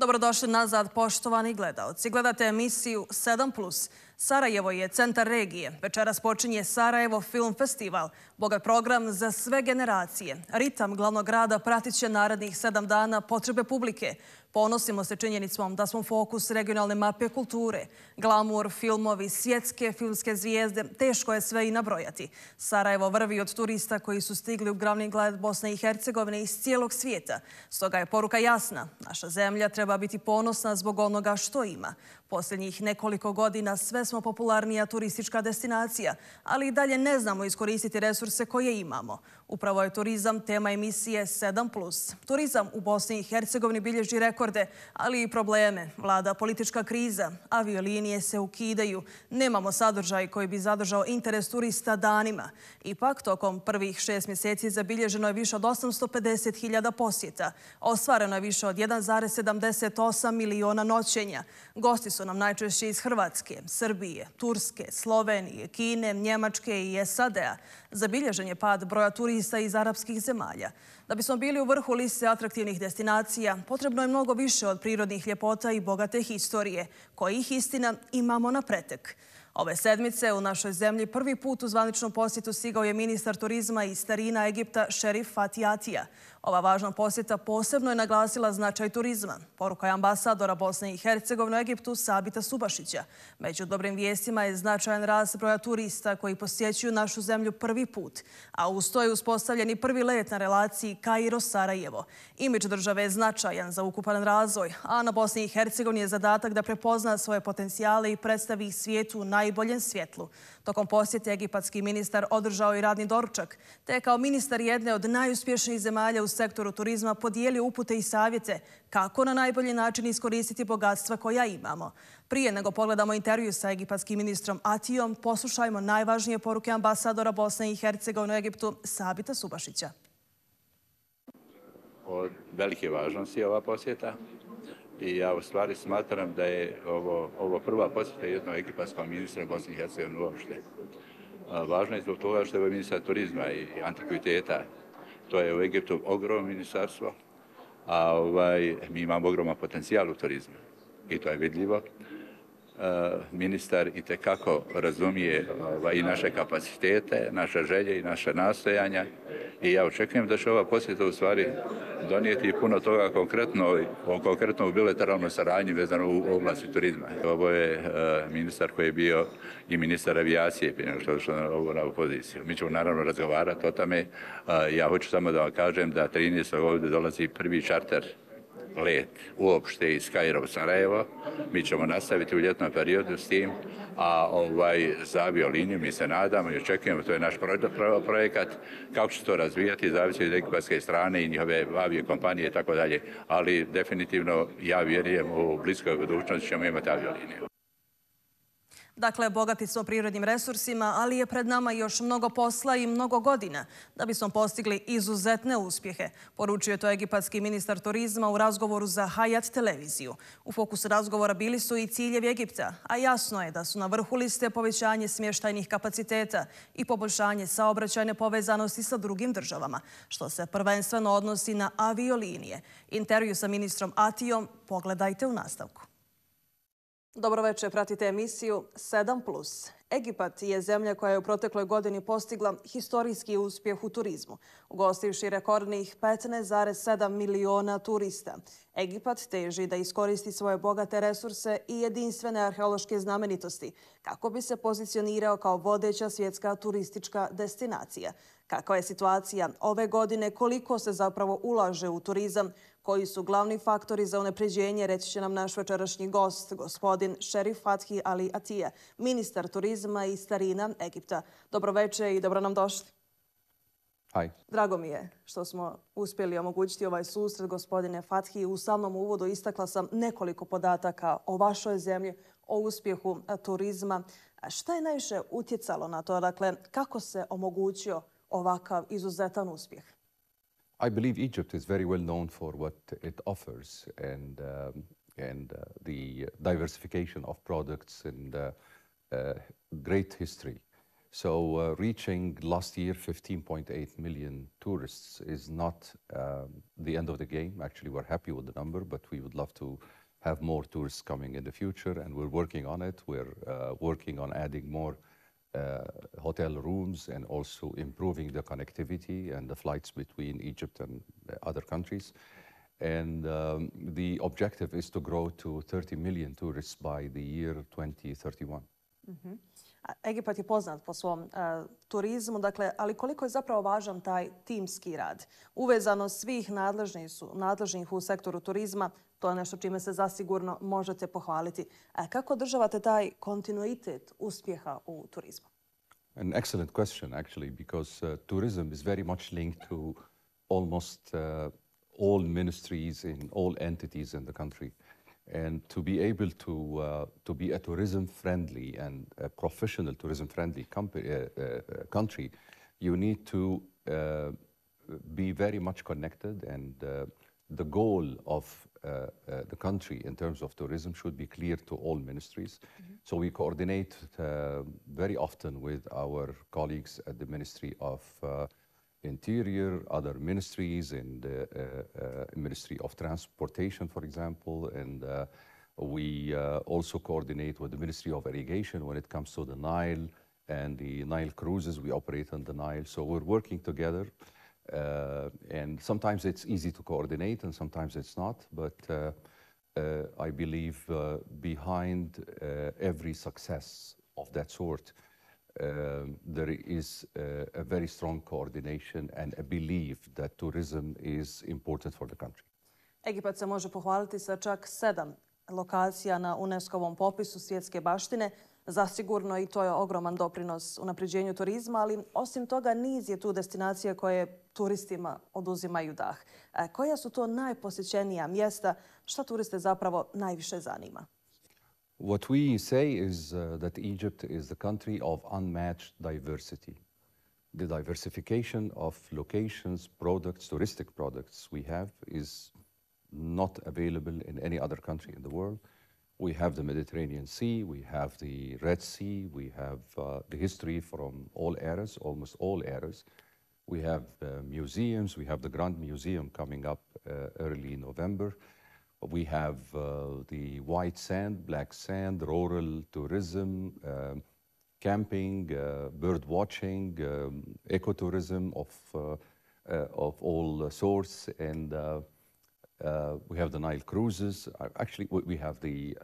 Dobrodošli nazad, poštovani gledaoci. Gledate emisiju 7+. Sarajevo je centar regije. Večeras počinje Sarajevo Film Festival. Bogat program za sve generacije. Ritam glavnog grada pratit će narednih 7 dana potrebe publike. Ponosimo se činjenicom da smo fokus regionalne mape kulture. Glamur, filmovi, svjetske filmske zvijezde, teško je sve i nabrojati. Sarajevo vrvi od turista koji su stigli u glavni grad Bosne i Hercegovine iz cijelog svijeta. Stoga je poruka jasna. Naša zemlja treba biti ponosna zbog onoga što ima. Posljednjih nekoliko godina sve smo popularnija turistička destinacija, ali i dalje ne znamo iskoristiti resurse koje imamo. Upravo je turizam tema emisije 7+. Turizam u Bosni i Hercegovini bilježi rekorde, ali i probleme. Vlada politička kriza, aviolinije se ukidaju, nemamo sadržaj koji bi zadržao interes turista danima. Ipak, tokom prvih 6 mjeseci zabilježeno je više od 850.000 posjeta. Ostvareno je više od 1,78 miliona noćenja. Gosti su nam najčešće iz Hrvatske, Srbije, Turske, Slovenije, Kine, Njemačke i SAD-a. Zabilježen je pad broja turista iz arapskih zemalja. Da bismo bili u vrhu liste atraktivnih destinacija, potrebno je mnogo više od prirodnih ljepota i bogate historije, kojih istina imamo na pretek. Ove sedmice u našoj zemlji prvi put u zvaničnom posjetu stigao je ministar turizma iz starina Egipta Sherif Fathi Attija. Ova važna posjeta posebno je naglasila značaj turizma. Poruka je ambasadora Bosne i Hercegovine u Egiptu Sabita Subašića. Među dobrim vijestima je značajan rast broja turista koji posjećuju našu zemlju prvi put, a uz to je uspostavljen i prvi let na relaciji Kairo-Sarajevo. Imidž države je značajan za ukupan razvoj, a na Bosni i Hercegovini je zadatak da prepozna svoje potencijale i predstavi ih svijetu u najboljem svjetlu. Tokom posjete egipatski ministar održao i radni doručak, te kao ministar jedne od najuspješnijih zemalja u sektoru turizma podijelio upute i savjete kako na najbolji način iskoristiti bogatstva koja imamo. Prije nego pogledamo intervju sa egipatskim ministrom Attijom, poslušajmo najvažnije poruke ambasadora Bosne i Hercegovine u Egiptu Sabita Subašića. Od velike važnosti je ova posjeta i ja u stvari smatram da je ovo prva posjeta jednog egipatskog ministra Bosne i Hercegovine uopšte. Važno je zbog toga što je ministar turizma i antikviteta. To je u Egiptu ogromno ministarstvo, a mi imamo ogroman potencijal u turizmu i to je vidljivo. Ministar itekako razumije i naše kapacitete, naše želje i naše nastojanja i ja očekujem da će ova posjeta u stvari donijeti puno toga konkretno u bilateralnoj saradnji vezano u oblasti turizma. Ovo je ministar koji je bio i ministar avijacije prije nego što je došao na ovu poziciju. Mi ćemo naravno razgovarati o tome. Ja hoću samo da vam kažem da 13. ovdje dolazi prvi čarter let uopšte iz Kaira u Sarajevo. Mi ćemo nastaviti u ljetnom periodu s tim, a za avioliniju mi se nadamo i očekujemo, to je naš projekat, kako će to razvijati, zavisi od egipatske strane i njihove aviokompanije i tako dalje, ali definitivno ja vjerujem u bliskoj budućnosti ćemo imati avioliniju. Dakle, bogati smo prirodnim resursima, ali je pred nama još mnogo posla i mnogo godina da bismo postigli izuzetne uspjehe, poručio je to egipatski ministar turizma u razgovoru za Hayat televiziju. U fokusu razgovora bili su i ciljevi Egipta, a jasno je da su na vrhu liste povećanje smještajnih kapaciteta i poboljšanje saobraćajne povezanosti sa drugim državama, što se prvenstveno odnosi na aviolinije. Intervju sa ministrom Attijom pogledajte u nastavku. Dobro večer, pratite emisiju 7+. Egipat je zemlja koja je u protekloj godini postigla historijski uspjeh u turizmu, ugostivši rekordnih 15,7 miliona turista. Egipat teži da iskoristi svoje bogate resurse i jedinstvene arheološke znamenitosti kako bi se pozicionirao kao vodeća svjetska turistička destinacija. Kakva je situacija ove godine, koliko se zapravo ulaže u turizam, koji su glavni faktori za unapređenje, reći će nam naš večerašnji gost, gospodin Sherif Fathi ali Attija, ministar turizma iz starina Egipta. Dobro večer i dobro nam došli. Hi. Drago mi je što smo uspjeli omogućiti ovaj susret, gospodine Fathi. U samom uvodu istakla sam nekoliko podataka o vašoj zemlji, o uspjehu turizma. Šta je najviše utjecalo na to? Dakle, kako se omogućio ovakav izuzetan uspjeh? I believe Egypt is very well known for what it offers and the diversification of products and great history. So reaching last year 15.8 million tourists is not the end of the game. Actually, we're happy with the number, but we would love to have more tourists coming in the future, and we're working on it. We're working on adding more hotel rooms and also improving the connectivity and the flights between Egypt and other countries. And the objective is to grow to 30 million tourists by the year 2031. Egipat je poznat po svom turizmu, dakle, ali koliko je zapravo važan taj timski rad? Uvezanost svih nadležnih u sektoru turizma, to je nešto čime se zasigurno možete pohvaliti. Kako održavate taj kontinuitet uspjeha u turizmu? An excellent question, actually, because tourism is very much linked to almost all ministries and all entities in the country. And to be able to be a tourism-friendly and a professional tourism-friendly country, you need to be very much connected, and the goal of the country in terms of tourism should be clear to all ministries. So we coordinate very often with our colleagues at the Ministry of Interior, other ministries, and Ministry of Transportation, for example, and we also coordinate with the Ministry of Irrigation when it comes to the Nile and the Nile cruises. We operate on the Nile, so we're working together, and sometimes it's easy to coordinate and sometimes it's not, but I believe behind every success of that sort, there is a very strong coordination and a belief that tourism is important for the country. Egipat se može pohvaliti sa čak 7 lokacija na UNESCO-vom popisu svjetske baštine. Zasigurno i to je ogroman doprinos unapređenju turizma, ali osim toga niz je tu destinacija koje turistima oduzimaju dah. Koja su to najposjećenija mjesta? Šta turiste zapravo najviše zanima? What we say is that Egypt is the country of unmatched diversity. The diversification of locations, products, touristic products we have is not available in any other country in the world. We have the Mediterranean Sea, we have the Red Sea, we have the history from all eras, almost all eras. We have museums, we have the Grand Museum coming up early November. We have the white sand, black sand, rural tourism, camping, bird watching, ecotourism of all sorts, and we have the Nile cruises. Actually, we have the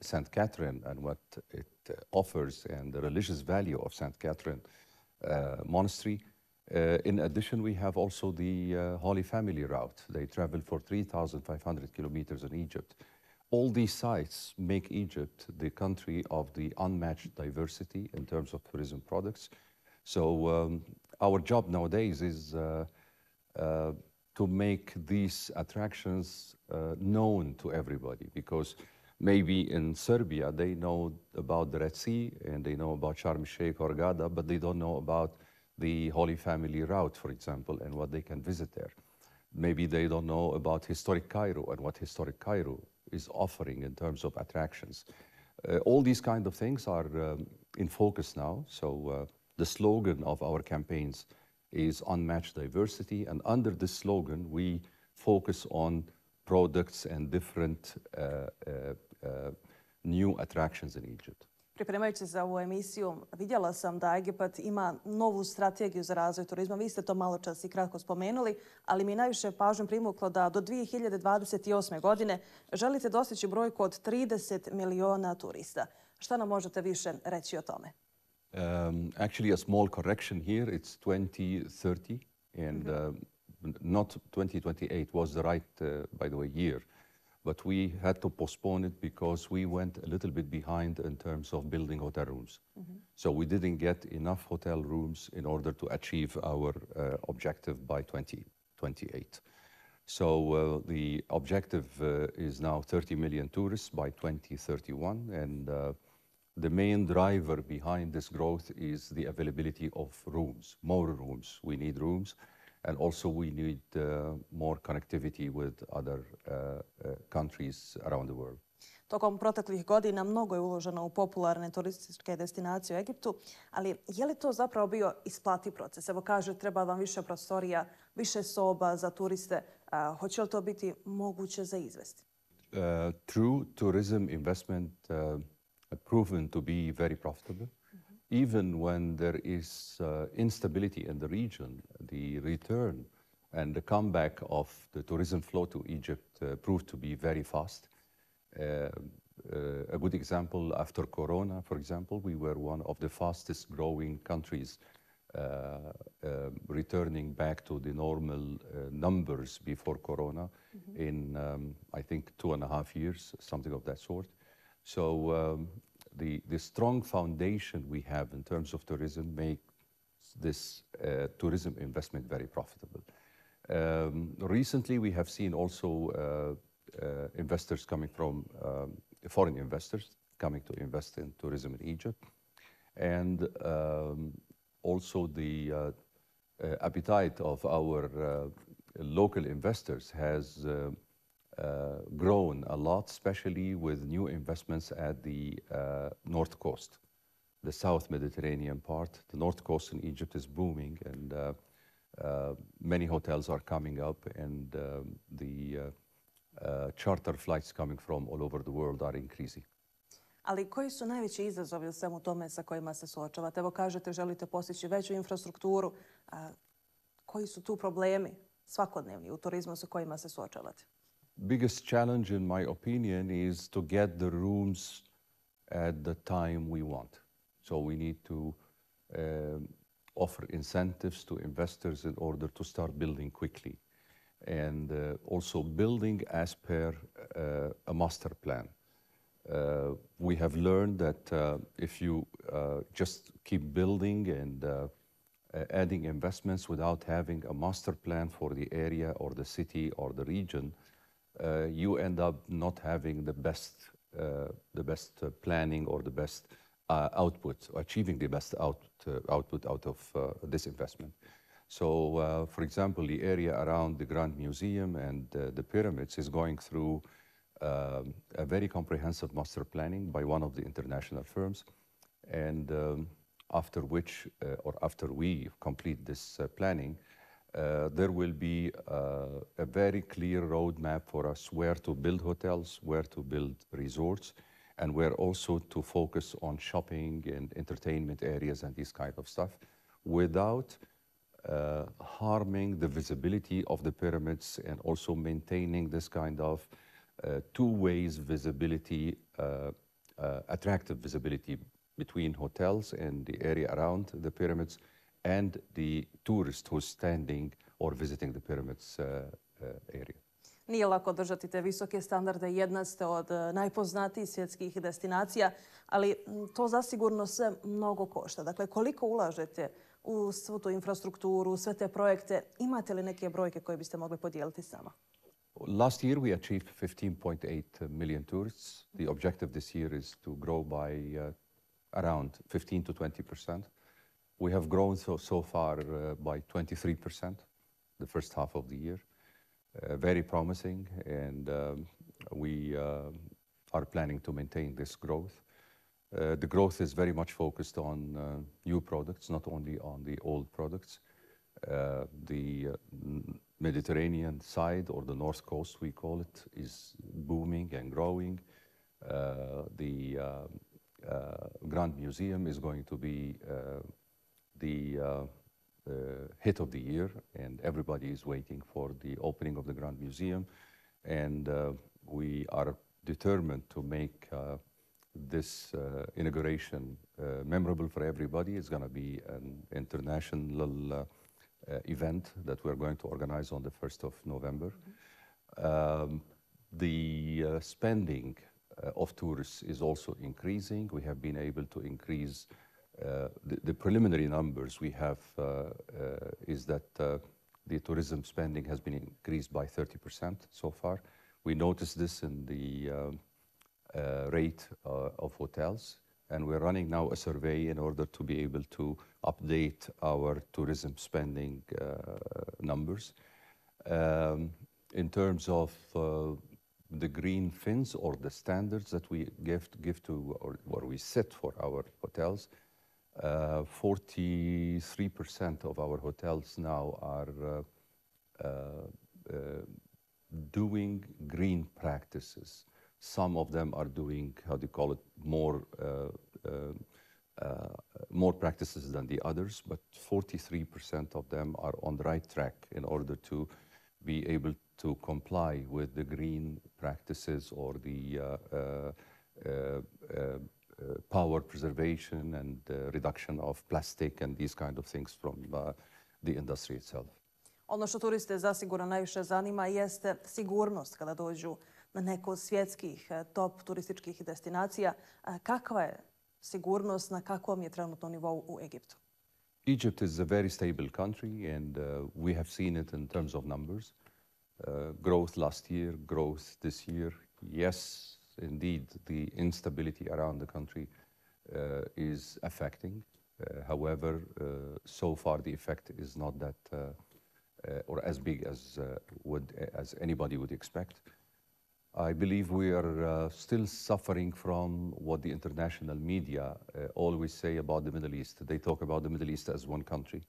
St. Catherine and what it offers and the religious value of St. Catherine Monastery. In addition, we have also the Holy Family route. They travel for 3,500 kilometers in Egypt. All these sites make Egypt the country of the unmatched diversity in terms of tourism products. So our job nowadays is to make these attractions known to everybody, because maybe in Serbia they know about the Red Sea and they know about Sharm el-Sheikh or Gada, but they don't know about the Holy Family route, for example, and what they can visit there. Maybe they don't know about historic Cairo and what historic Cairo is offering in terms of attractions. All these kind of things are in focus now. So the slogan of our campaigns is unmatched diversity, and under this slogan we focus on products and different new attractions in Egypt. Pripremajući se za ovu emisiju, vidjela sam da Egipat ima novu strategiju za razvoj turizma. Vi ste to malo čas i kratko spomenuli, ali mi je najviše pažnju privuklo da do 2028. godine želite dostići brojku od 30 miliona turista. Šta nam možete više reći o tome? Actually, a small correction here. It's 2030 and not 2028 was the right, by the way, year. But we had to postpone it because we went a little bit behind in terms of building hotel rooms. So we didn't get enough hotel rooms in order to achieve our objective by 2028. So the objective is now 30 million tourists by 2031, and the main driver behind this growth is the availability of rooms, more rooms. We need rooms. And also we need more connectivity with other countries around the world. Tokom proteklih godina mnogo je uloženo u popularne turističke destinacije u Egiptu, ali je li to zapravo bio isplati proces? Evo kaže, treba vam više prostorija, više soba za turiste. Hoće li to biti moguće za izvesti? True tourism investment proven to be very profitable. Even when there is instability in the region, the return and the comeback of the tourism flow to Egypt proved to be very fast. A good example, after Corona, for example, we were one of the fastest growing countries returning back to the normal numbers before Corona in, I think, 2.5 years, something of that sort. So the strong foundation we have in terms of tourism makes this tourism investment very profitable. Recently, we have seen also investors coming from foreign investors coming to invest in tourism in Egypt, and also the appetite of our local investors has grown a lot, especially with new investments at the north coast, the South Mediterranean part. The north coast in Egypt is booming, and many hotels are coming up, and the charter flights coming from all over the world are increasing. Ali koji su najveći izazovi u svemu tome sa kojima se suočavate? Evo kažete, želite postići veću infrastrukturu. Koji su tu problemi svakodnevni u turizmu sa kojima se suočavate? Biggest challenge, in my opinion, is to get the rooms at the time we want. So we need to offer incentives to investors in order to start building quickly. And also building as per a master plan. We have learned that if you just keep building and adding investments without having a master plan for the area or the city or the region, you end up not having the best planning or the best output, achieving the best output out of this investment. So, for example, the area around the Grand Museum and the pyramids is going through a very comprehensive master planning by one of the international firms. And after which, or after we complete this planning, there will be a very clear roadmap for us where to build hotels, where to build resorts, and where also to focus on shopping and entertainment areas and this kind of stuff without harming the visibility of the pyramids, and also maintaining this kind of two-ways visibility, attractive visibility between hotels and the area around the pyramids and the tourist who's standing or visiting the pyramids area. Nije lako držati te visoke standarde, jedna ste od najpoznatijih svjetskih destinacija, ali to zasigurno sve mnogo košta. Dakle, koliko ulažete u svu tu infrastrukturu, u sve te projekte? Imate li neke brojke koje biste mogli podijeliti s nama? Last year we achieved 15.8 million tourists. The objective this year is to grow by around 15 to 20%. We have grown so far by 23% the first half of the year. Very promising, and we are planning to maintain this growth. The growth is very much focused on new products, not only on the old products. The Mediterranean side, or the North Coast we call it, is booming and growing. The Grand Museum is going to be the hit of the year, and everybody is waiting for the opening of the Grand Museum. And we are determined to make this inauguration memorable for everybody. It's going to be an international event that we're going to organize on the 1st of November. The spending of tourists is also increasing. We have been able to increase the preliminary numbers we have is that the tourism spending has been increased by 30% so far. We noticed this in the rate of hotels, and we're running now a survey in order to be able to update our tourism spending numbers. In terms of the green fins or the standards that we give to, or we set for our hotels, 43% of our hotels now are doing green practices. Some of them are doing, how do you call it, more practices than the others, but 43% of them are on the right track in order to be able to comply with the green practices or the power preservation and reduction of plastic and these kind of things from the industry itself. Ono što turiste zasigurno najviše zanima jeste sigurnost kada dođu na neku od svjetskih top turističkih destinacija. Kakva je sigurnost, na kakvom je trenutno nivou u Egiptu? Egypt is a very stable country, and we have seen it in terms of numbers. Growth last year, growth this year. Yes, indeed, the instability around the country is affecting. However, so far the effect is not that or as big as anybody would expect. I believe we are still suffering from what the international media always say about the Middle East. They talk about the Middle East as one country.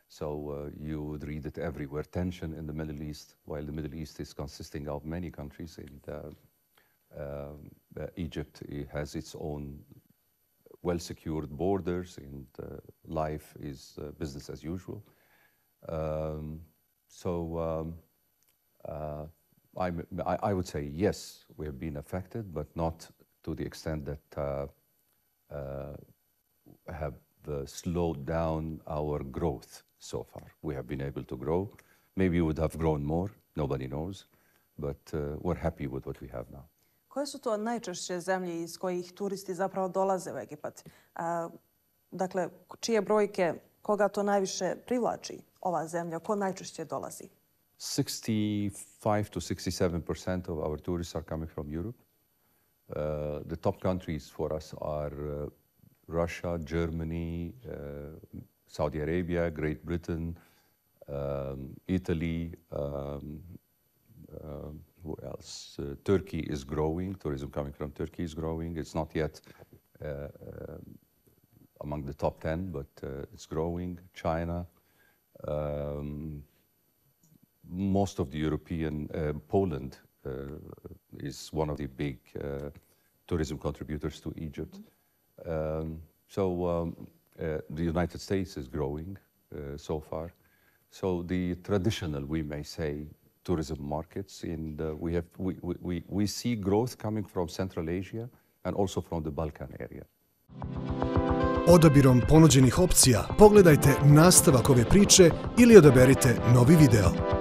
So you would read it everywhere, tension in the Middle East, while the Middle East is consisting of many countries. And Egypt has its own well-secured borders, and life is business as usual. I would say yes, we have been affected, but not to the extent that have slowed down our growth so far. We have been able to grow. Maybe we would have grown more, nobody knows, but we're happy with what we have now. Koje su to najčešće zemlje iz kojih turisti zapravo dolaze u Egipat? Dakle, čije brojke, koga to najviše privlači ova zemlja? Ko najčešće dolazi? 65 to 67% of our tourists are coming from Europe. The top countries for us are Russia, Germany, Saudi Arabia, Great Britain, Italy, who else? Turkey is growing. Tourism coming from Turkey is growing. It's not yet among the top 10, but it's growing. China. Most of the European, Poland is one of the big tourism contributors to Egypt. The United States is growing so far. So the traditional, we may say, tourism markets, and we see growth coming from Central Asia and also from the Balkan area. Odabirom ponuđenih opcija pogledajte nastavak ove priče ili odaberite novi video.